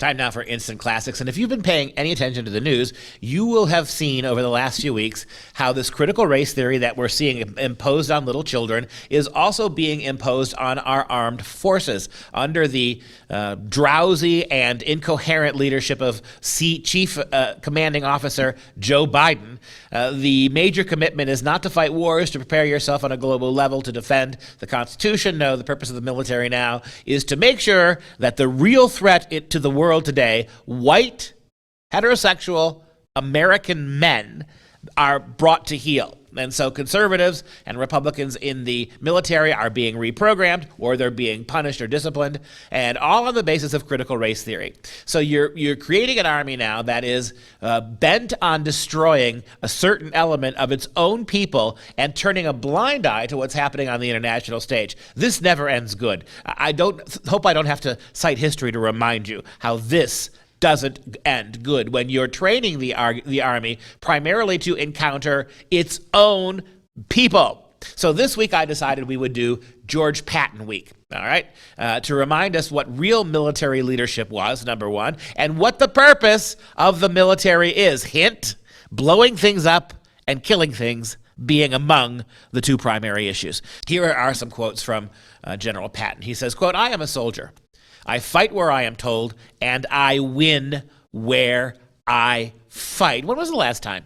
Time now for Instant Classics. And if you've been paying any attention to the news, you will have seen over the last few weeks how this critical race theory that we're seeing imposed on little children is also being imposed on our armed forces under the drowsy and incoherent leadership of Chief Commanding Officer Joe Biden. The major commitment is not to fight wars, to prepare yourself on a global level to defend the Constitution. No, the purpose of the military now is to make sure that the real threat to the world today, white, heterosexual, American men, are brought to heel. And so conservatives and Republicans in the military are being reprogrammed, or they're being punished or disciplined, and all on the basis of critical race theory. So you're creating an army now that is bent on destroying a certain element of its own people and turning a blind eye to what's happening on the international stage. This never ends good. I hope I don't have to cite history to remind you how this doesn't end good when you're training the army primarily to encounter its own people. So this week I decided we would do George Patton week, all right, to remind us what real military leadership was, number one, and what the purpose of the military is. Hint, blowing things up and killing things being among the two primary issues. Here are some quotes from General Patton. He says, quote, "I am a soldier. I fight where I am told, and I win where I fight." When was the last time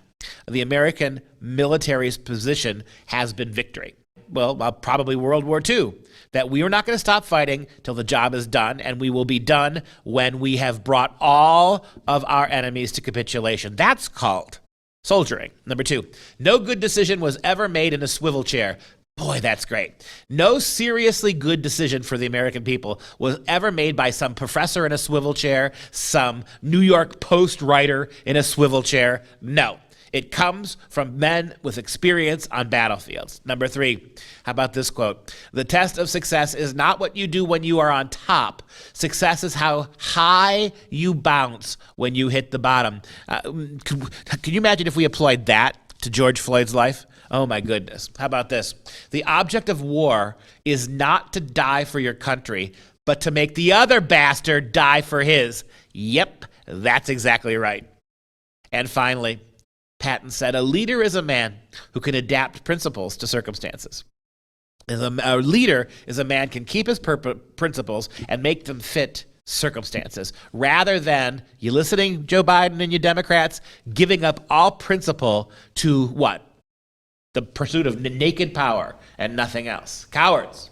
the American military's position has been victory? Well, probably World War II, that we are not going to stop fighting till the job is done, and we will be done when we have brought all of our enemies to capitulation. That's called soldiering. Number two, no good decision was ever made in a swivel chair. Boy, that's great. No seriously good decision for the American people was ever made by some professor in a swivel chair, some New York Post writer in a swivel chair. No, it comes from men with experience on battlefields. Number three, how about this quote? "The test of success is not what you do when you are on top. Success is how high you bounce when you hit the bottom." Can you imagine if we applied that to George Floyd's life? Oh my goodness. How about this? "The object of war is not to die for your country, but to make the other bastard die for his." Yep, that's exactly right. And finally, Patton said, "A leader is a man who can adapt principles to circumstances." A leader is a man who can keep his principles and make them fit circumstances, rather than, you listening, Joe Biden and you Democrats, giving up all principle to what? The pursuit of naked power and nothing else. Cowards.